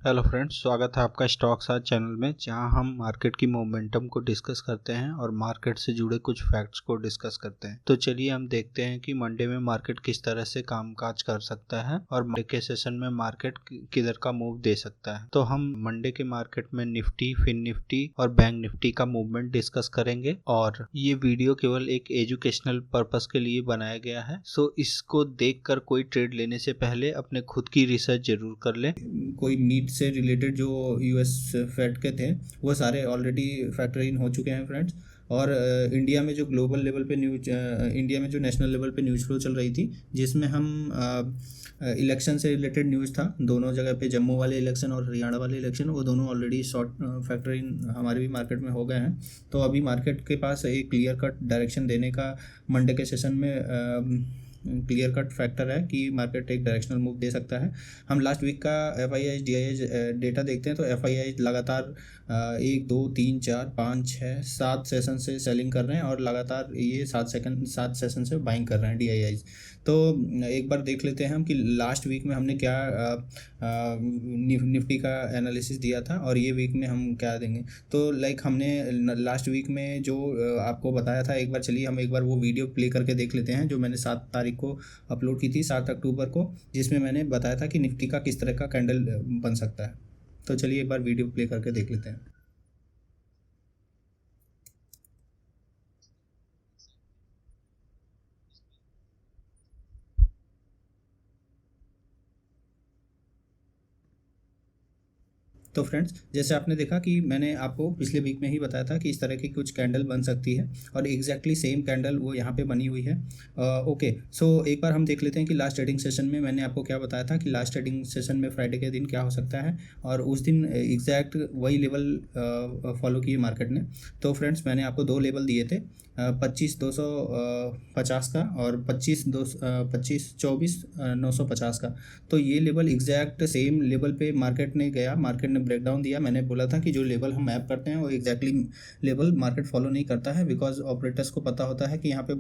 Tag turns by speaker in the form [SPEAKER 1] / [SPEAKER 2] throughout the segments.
[SPEAKER 1] Hello friends, स्वागत है आपका स्टॉक्स आज चैनल में, जहां हम मार्केट की मोमेंटम को डिस्कस करते हैं और मार्केट से जुड़े कुछ फैक्ट्स को डिस्कस करते हैं। तो चलिए हम देखते हैं कि मंडे में मार्केट किस तरह से कामकाज कर सकता है और मंडे के सेशन में मार्केट किधर का मूव दे सकता है। तो हम मंडे के मार्केट में निफ्टी, फिन निफ्टी और बैंक निफ्टी का मूवमेंट डिस्कस करेंगे और ये वीडियो केवल एक एजुकेशनल पर्पस के लिए बनाया गया है। सो इसको देखकर कोई ट्रेड लेने से पहले अपने खुद की रिसर्च जरूर कर ले।
[SPEAKER 2] कोई नीट से रिलेटेड जो यूएस फेड के थे वो सारे ऑलरेडी फैक्टर इन हो चुके हैं फ्रेंड्स। और इंडिया में जो ग्लोबल लेवल पे न्यूज इंडिया में जो नेशनल लेवल पे न्यूज़ फ्लो चल रही थी, जिसमें हम इलेक्शन से रिलेटेड न्यूज़ था, दोनों जगह पे जम्मू वाले इलेक्शन और हरियाणा वाले इलेक्शन, वो दोनों ऑलरेडी शॉर्ट फैक्टर इन हमारे भी मार्केट में हो गए हैं। तो अभी मार्केट के पास एक क्लियर कट डायरेक्शन देने का मंडे के सेशन में क्लियर कट फैक्टर है कि मार्केट एक डायरेक्शनल मूव दे सकता है। हम लास्ट वीक का FII DII डेटा देखते हैं तो FII लगातार 1 2 3 4 5 6 7 सेशन से सेलिंग कर रहे हैं और लगातार ये 7 सेशन से बाइंग कर रहे हैं DII। तो एक बार देख लेते हैं हम कि लास्ट वीक में हमने क्या निफ्टी का एनालिसिस दिया था और ये वीक में हम क्या देंगे। तो लाइक हमने लास्ट वीक में जो आपको बताया था, एक बार चलिए हम एक बार वो वीडियो प्ले करके देख लेते हैं जो मैंने 7 तारीख को अपलोड की थी, 7 अक्टूबर को, जिसमें मैंने बताया था कि निफ्टी का किस तरह का कैंडल बन सकता है। तो चलिए एक बार वीडियो प्ले करके देख लेते हैं। तो फ्रेंड्स, जैसे आपने देखा कि मैंने आपको पिछले वीक में ही बताया था कि इस तरह की कुछ कैंडल बन सकती है और एग्जैक्टली सेम कैंडल वो यहाँ पे बनी हुई है। ओके, सो एक बार हम देख लेते हैं कि लास्ट ट्रेडिंग सेशन में मैंने आपको क्या बताया था कि लास्ट ट्रेडिंग सेशन में फ्राइडे के दिन क्या हो सकता है, और उस दिन एग्जैक्ट वही लेवल फॉलो किए मार्केट ने। तो फ्रेंड्स, मैंने आपको 2 लेवल दिए थे, 25,250 का और 24,950 का। तो ये लेवल एग्जैक्ट सेम लेवल पे मार्केट ने गया, मार्केट ने ब्रेकडाउन दिया। मैंने बोला था कि जो लेवल हम मैप करते हैं वो एग्जैक्टली लेवल मार्केट फॉलो नहीं करता है, बिकॉज ऑपरेटर्स को पता होता है कि यहाँ पे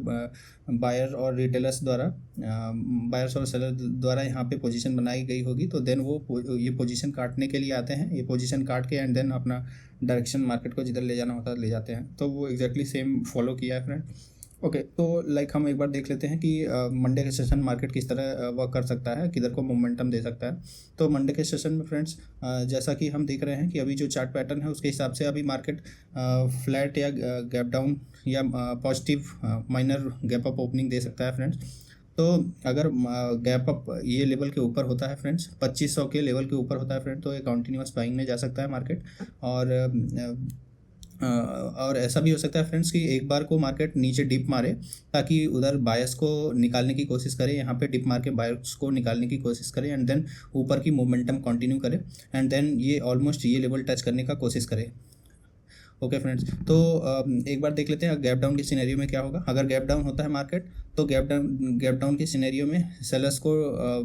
[SPEAKER 2] बायर और रिटेलर्स द्वारा, बायर्स और सेलर द्वारा यहाँ पे पोजीशन बनाई गई होगी। तो देन वो ये पोजीशन काटने के लिए आते हैं, ये पोजीशन काट के एंड देन अपना डायरेक्शन मार्केट को जिधर ले जाना होता है ले जाते हैं। तो वो एग्जैक्टली सेम फॉलो किया है फ्रेंड। ओके, तो लाइक हम एक बार देख लेते हैं कि मंडे के सेशन मार्केट किस तरह वर्क कर सकता है, किधर को मोमेंटम दे सकता है। तो मंडे के सेशन में फ्रेंड्स, जैसा कि हम देख रहे हैं कि अभी जो चार्ट पैटर्न है उसके हिसाब से अभी मार्केट फ्लैट या गैप डाउन या positive minor gap up opening दे सकता है फ्रेंड्स। तो अगर गैप अप ये लेवल के ऊपर होता है फ्रेंड्स, 2500 के लेवल के ऊपर होता है फ्रेंड, तो ये कंटिन्यूअस बाइंग में जा सकता है मार्केट। और ऐसा भी हो सकता है फ्रेंड्स कि एक बार को मार्केट नीचे डिप मारे ताकि उधर बायस को निकालने की कोशिश करे, यहाँ पे डिप मार के बायस को निकालने की कोशिश करे एंड देन ऊपर की मोमेंटम कंटिन्यू करे एंड देन ये ऑलमोस्ट ये लेवल टच करने का कोशिश करे। ओके फ्रेंड्स, तो एक बार देख लेते हैं गैप डाउन की सिनेरियो में क्या होगा। अगर गैप डाउन होता है मार्केट, तो गैप डाउन की सिनेरियो में सेलर्स को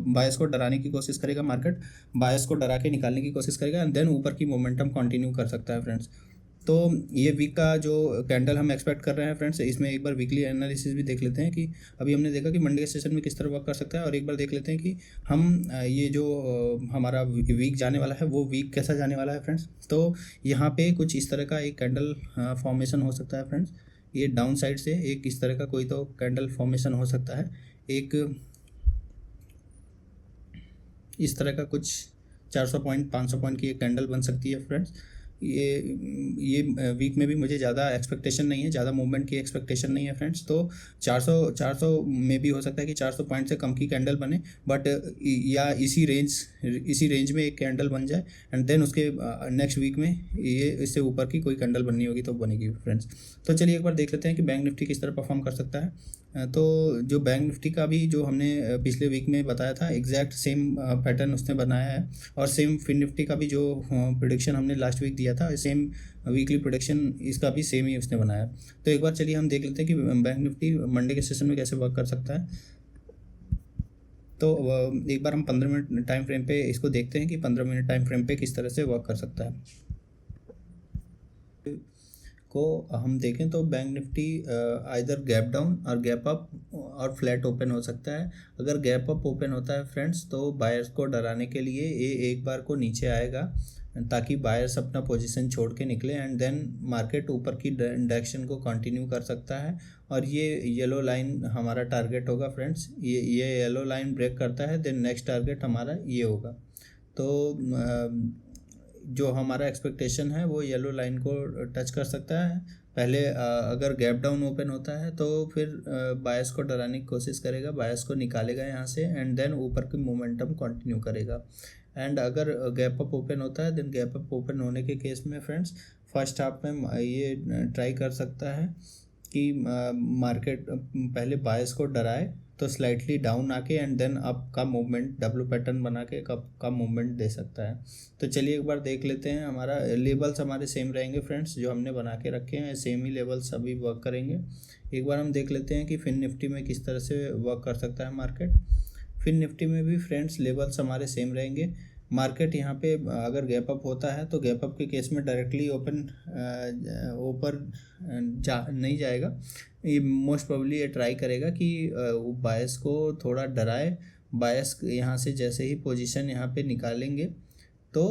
[SPEAKER 2] बायस को डराने की कोशिश करेगा मार्केट, बायस को डरा के निकालने की कोशिश करेगा एंड देन ऊपर की मोमेंटम कंटिन्यू कर सकता है फ्रेंड्स। तो ये वीक का जो कैंडल हम एक्सपेक्ट कर रहे हैं फ्रेंड्स, इसमें एक बार वीकली एनालिसिस भी देख लेते हैं कि अभी हमने देखा कि मंडे के सेशन में किस तरह वर्क कर सकता है, और एक बार देख लेते हैं कि हम ये जो हमारा वीक जाने वाला है वो वीक कैसा जाने वाला है फ्रेंड्स। तो यहाँ पे कुछ इस तरह का एक कैंडल फॉर्मेशन हो सकता है फ्रेंड्स। ये डाउन साइड से एक इस तरह का कोई तो कैंडल फॉर्मेशन हो सकता है, एक इस तरह का कुछ 400 पॉइंट 500 पॉइंट की एक कैंडल बन सकती है फ्रेंड्स। ये वीक में भी मुझे ज़्यादा एक्सपेक्टेशन नहीं है, ज़्यादा मूवमेंट की एक्सपेक्टेशन नहीं है फ्रेंड्स। तो 400 में भी हो सकता है कि 400 पॉइंट से कम की कैंडल बने, बट या इसी रेंज में एक कैंडल बन जाए एंड देन उसके नेक्स्ट वीक में ये इससे ऊपर की कोई कैंडल बननी होगी तो बनेगी फ्रेंड्स। तो चलिए एक बार देख लेते हैं कि बैंक निफ्टी किस तरह परफॉर्म कर सकता है। तो जो बैंक निफ्टी का भी जो हमने पिछले वीक में बताया था, एग्जैक्ट सेम पैटर्न उसने बनाया है, और सेम फिन निफ्टी का भी जो प्रोडिक्शन हमने लास्ट वीक दिया था, सेम वीकली प्रोडिक्शन इसका भी सेम ही उसने बनाया। तो एक बार चलिए हम देख लेते हैं कि बैंक निफ्टी मंडे के सेशन में कैसे वर्क कर सकता है। तो एक बार हम 15 मिनट टाइम फ्रेम पे इसको देखते हैं कि 15 मिनट टाइम फ्रेम पे किस तरह से वर्क कर सकता है। को हम देखें तो bank Nifty either gap down और गैप अप और फ्लैट ओपन हो सकता है। अगर गैप अप ओपन होता है फ्रेंड्स तो बायर्स को डराने के लिए ये एक बार को नीचे आएगा ताकि बायर्स अपना पोजीशन छोड़ के निकले एंड देन मार्केट ऊपर की डायरेक्शन को कंटिन्यू कर सकता है। और ये येलो लाइन हमारा टारगेट होगा फ्रेंड्स। ये येलो लाइन ब्रेक करता है देन नेक्स्ट टारगेट हमारा ये होगा। तो जो हमारा एक्सपेक्टेशन है वो येलो लाइन को टच कर सकता है। पहले अगर गैप डाउन ओपन होता है तो फिर बायर्स को डराने की कोशिश करेगा, बायर्स को निकालेगा यहाँ से एंड देन ऊपर की मोमेंटम कंटिन्यू करेगा। एंड अगर गैप अप ओपन होता है देन गैप अप ओपन होने के केस में फ्रेंड्स फर्स्ट हाफ में ये ट्राई कर सकता है कि मार्केट पहले बायर्स को डराए तो स्लाइटली डाउन आके एंड देन अप का मूवमेंट डब्ल्यू पैटर्न बना के कप का मूवमेंट दे सकता है। तो चलिए एक बार देख लेते हैं। हमारा लेवल्स हमारे सेम रहेंगे फ्रेंड्स, जो हमने बना के रखे हैं सेम ही लेवल्स अभी वर्क करेंगे। एक बार हम देख लेते हैं कि फिन निफ्टी में किस तरह से वर्क कर सकता है मार्केट। फिन निफ्टी में भी फ्रेंड्स लेवल्स हमारे सेम रहेंगे। मार्केट यहाँ पे अगर गैप अप होता है तो गैप अप के केस में डायरेक्टली ऊपर नहीं जाएगा। ये मोस्ट प्रोबेबली ये ट्राई करेगा कि वो बायर्स को थोड़ा डराए। बायर्स यहाँ से जैसे ही पोजीशन यहाँ पे निकालेंगे तो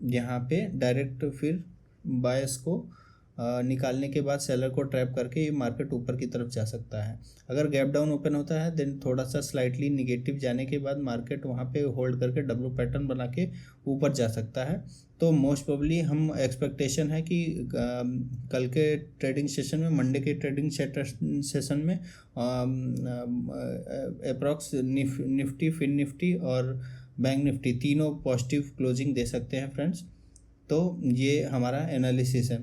[SPEAKER 2] यहाँ पे डायरेक्ट फिर बायर्स को निकालने के बाद सेलर को ट्रैप करके ये मार्केट ऊपर की तरफ जा सकता है। अगर गैप डाउन ओपन होता है देन थोड़ा सा स्लाइटली निगेटिव जाने के बाद मार्केट वहाँ पे होल्ड करके डब्ल्यू पैटर्न बना के ऊपर जा सकता है। तो मोस्ट प्रोबेबली हम एक्सपेक्टेशन है कि कल के ट्रेडिंग सेशन में, मंडे के ट्रेडिंग सेशन में अप्रॉक्स निफ्टी, फिन निफ्टी और बैंक निफ्टी तीनों पॉजिटिव क्लोजिंग दे सकते हैं फ्रेंड्स। तो ये हमारा एनालिसिस है।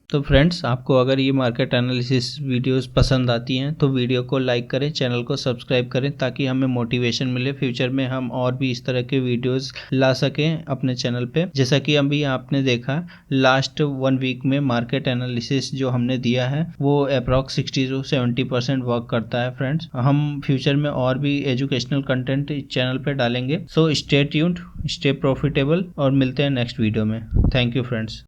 [SPEAKER 2] तो
[SPEAKER 1] फ्रेंड्स, आपको अगर ये मार्केट एनालिसिस वीडियोस पसंद आती हैं तो वीडियो को लाइक करें, चैनल को सब्सक्राइब करें ताकि हमें मोटिवेशन मिले फ्यूचर में हम और भी इस तरह के वीडियोस ला सकें अपने चैनल पे। जैसा कि अभी आपने देखा लास्ट 1 वीक में मार्केट एनालिसिस जो हमने दिया है वो अप्रॉक्स 60 to 70% वर्क करता है फ्रेंड्स। हम फ्यूचर में और भी एजुकेशनल कंटेंट चैनल पे डालेंगे। So stay tuned, stay profitable और मिलते हैं नेक्स्ट वीडियो में। Thank you friends.